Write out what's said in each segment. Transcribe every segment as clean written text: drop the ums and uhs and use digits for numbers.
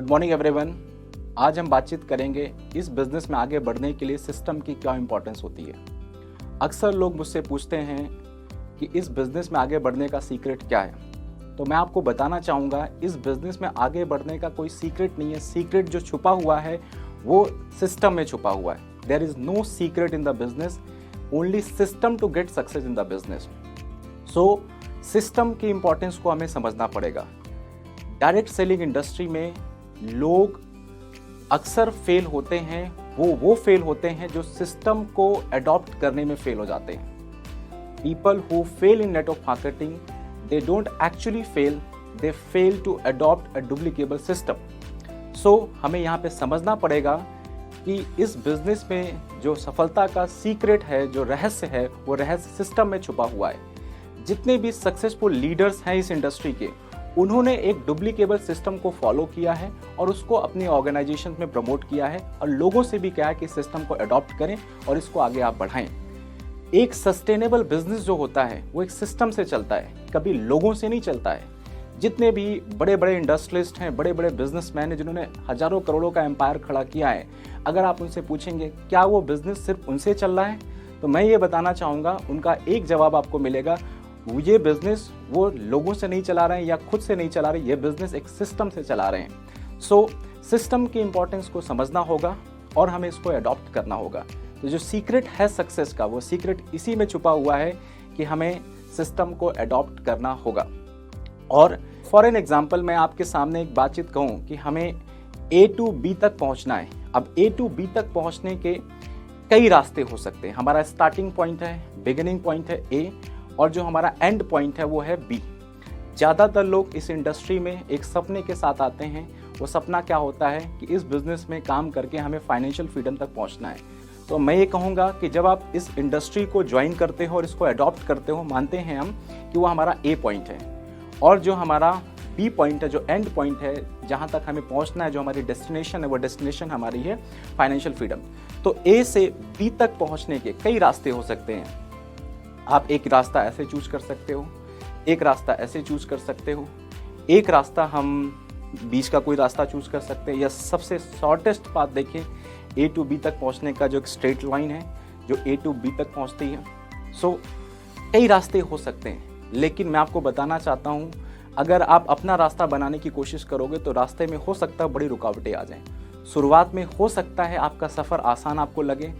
Good morning everyone. आज हम बातचीत करेंगे इस बिजनेस में आगे बढ़ने के लिए सिस्टम की क्या इंपॉर्टेंस होती है। अक्सर लोग मुझसे पूछते हैं कि इस बिजनेस में आगे बढ़ने का सीक्रेट क्या है, तो मैं आपको बताना चाहूँगा इस बिजनेस में आगे बढ़ने का कोई सीक्रेट नहीं है। सीक्रेट जो छुपा हुआ है वो सिस्टम में छुपा हुआ है। There is no secret in the business, only system to get success in the business. So system की इंपॉर्टेंस को हमें समझना पड़ेगा। डायरेक्ट सेलिंग इंडस्ट्री में लोग अक्सर फेल होते हैं, वो फेल होते हैं जो सिस्टम को अडॉप्ट करने में फेल हो जाते हैं। People who fail in network marketing, they don't actually fail, they fail to adopt a duplicable system. So हमें यहाँ पे समझना पड़ेगा कि इस बिजनेस में जो सफलता का सीक्रेट है, जो रहस्य है, वो रहस्य सिस्टम में छुपा हुआ है। जितने भी सक्सेसफुल लीडर्स हैं इस इंडस्ट्री के, उन्होंने एक डुप्लीकेबल सिस्टम को फॉलो किया है और उसको अपनी ऑर्गेनाइजेशन में प्रमोट किया है और लोगों से भी कहा है कि सिस्टम को अडॉप्ट करें और इसको आगे आप बढ़ाएं। एक सस्टेनेबल बिजनेस जो होता है वो एक सिस्टम से चलता है, कभी लोगों से नहीं चलता है। जितने भी बड़े बड़े इंडस्ट्रियलिस्ट हैं, बड़े बड़े बिजनेसमैन हैं जिन्होंने हजारों करोड़ों का एम्पायर खड़ा किया है, अगर आप उनसे पूछेंगे क्या वो बिजनेस सिर्फ उनसे चल रहा है, तो मैं ये बताना चाहूँगा उनका एक जवाब आपको मिलेगा, ये बिजनेस वो लोगों से नहीं चला रहे हैं या खुद से नहीं चला रहे, ये बिजनेस एक सिस्टम से चला रहे हैं। सो सिस्टम की इंपॉर्टेंस को समझना होगा और हमें इसको अडॉप्ट करना होगा। तो जो सीक्रेट है सक्सेस का, वो सीक्रेट इसी में छुपा हुआ है कि हमें सिस्टम को अडॉप्ट करना होगा। और फॉर एन एग्जाम्पल मैं आपके सामने एक बातचीत कहूँ कि हमें A to B तक पहुँचना है। अब A to B तक पहुँचने के कई रास्ते हो सकते हैं। हमारा स्टार्टिंग पॉइंट है, बिगिनिंग पॉइंट है A, और जो हमारा एंड पॉइंट है वो है बी। ज़्यादातर लोग इस इंडस्ट्री में एक सपने के साथ आते हैं। वो सपना क्या होता है कि इस बिज़नेस में काम करके हमें फाइनेंशियल फ्रीडम तक पहुंचना है। तो मैं ये कहूँगा कि जब आप इस इंडस्ट्री को ज्वाइन करते हो और इसको अडॉप्ट करते हो, मानते हैं हम कि वो हमारा ए पॉइंट है, और जो हमारा बी पॉइंट है, जो एंड पॉइंट है, जहाँ तक हमें पहुँचना है, जो हमारी डेस्टिनेशन है, वो डेस्टिनेशन हमारी है फाइनेंशियल फ्रीडम। तो ए से बी तक पहुँचने के कई रास्ते हो सकते हैं। आप एक रास्ता ऐसे चूज कर सकते हो, एक रास्ता ऐसे चूज कर सकते हो, एक रास्ता हम बीच का कोई रास्ता चूज कर सकते हैं, या सबसे शॉर्टेस्ट पाथ देखिए A to B तक पहुंचने का जो एक स्ट्रेट लाइन है जो A to B तक पहुंचती है। सो कई रास्ते हो सकते हैं, लेकिन मैं आपको बताना चाहता हूं अगर आप अपना रास्ता बनाने की कोशिश करोगे तो रास्ते में हो सकता है बड़ी रुकावटें आ जाएं। शुरुआत में हो सकता है आपका सफ़र आसान आपको लगे,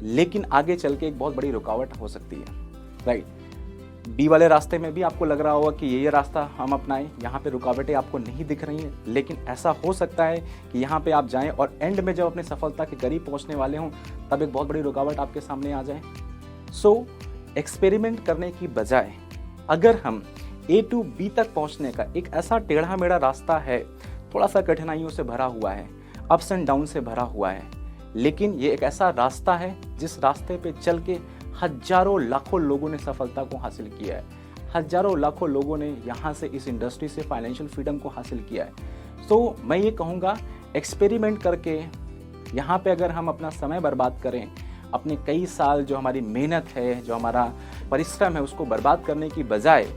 लेकिन आगे चल के एक बहुत बड़ी रुकावट हो सकती है। राइट, बी वाले रास्ते में भी आपको लग रहा होगा कि ये रास्ता हम अपनाएं, यहाँ पे रुकावटें आपको नहीं दिख रही हैं, लेकिन ऐसा हो सकता है कि यहाँ पे आप जाएं और एंड में जब अपने सफलता के करीब पहुँचने वाले हों तब एक बहुत बड़ी रुकावट आपके सामने आ जाए। सो एक्सपेरिमेंट करने की बजाय अगर हम A to B तक पहुँचने का एक ऐसा टेढ़ा मेढ़ा रास्ता है, थोड़ा सा कठिनाइयों से भरा हुआ है, अप्स एंड डाउन से भरा हुआ है, लेकिन ये एक ऐसा रास्ता है जिस रास्ते पे चल के हजारों लाखों लोगों ने सफलता को हासिल किया है। हजारों लाखों लोगों ने यहाँ से इस इंडस्ट्री से फाइनेंशियल फ्रीडम को हासिल किया है। तो मैं ये कहूँगा एक्सपेरिमेंट करके यहाँ पे अगर हम अपना समय बर्बाद करें, अपने कई साल जो हमारी मेहनत है, जो हमारा परिश्रम है, उसको बर्बाद करने की बजाय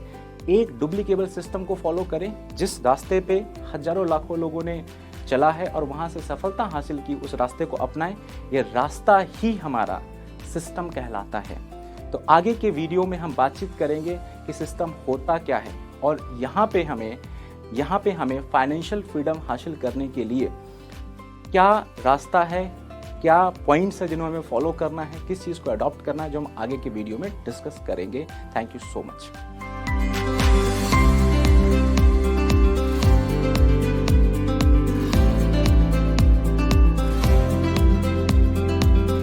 एक डुप्लीकेबल सिस्टम को फॉलो करें जिस रास्ते पे हजारों लाखों लोगों ने चला है और वहाँ से सफलता हासिल की, उस रास्ते को अपनाएं। ये रास्ता ही हमारा सिस्टम कहलाता है। तो आगे के वीडियो में हम बातचीत करेंगे कि सिस्टम होता क्या है और यहाँ पे हमें फाइनेंशियल फ्रीडम हासिल करने के लिए क्या रास्ता है, क्या पॉइंट्स है जिन्हें हमें फॉलो करना है, किस चीज़ को अडॉप्ट करना है, जो हम आगे के वीडियो में डिस्कस करेंगे। Thank you so much.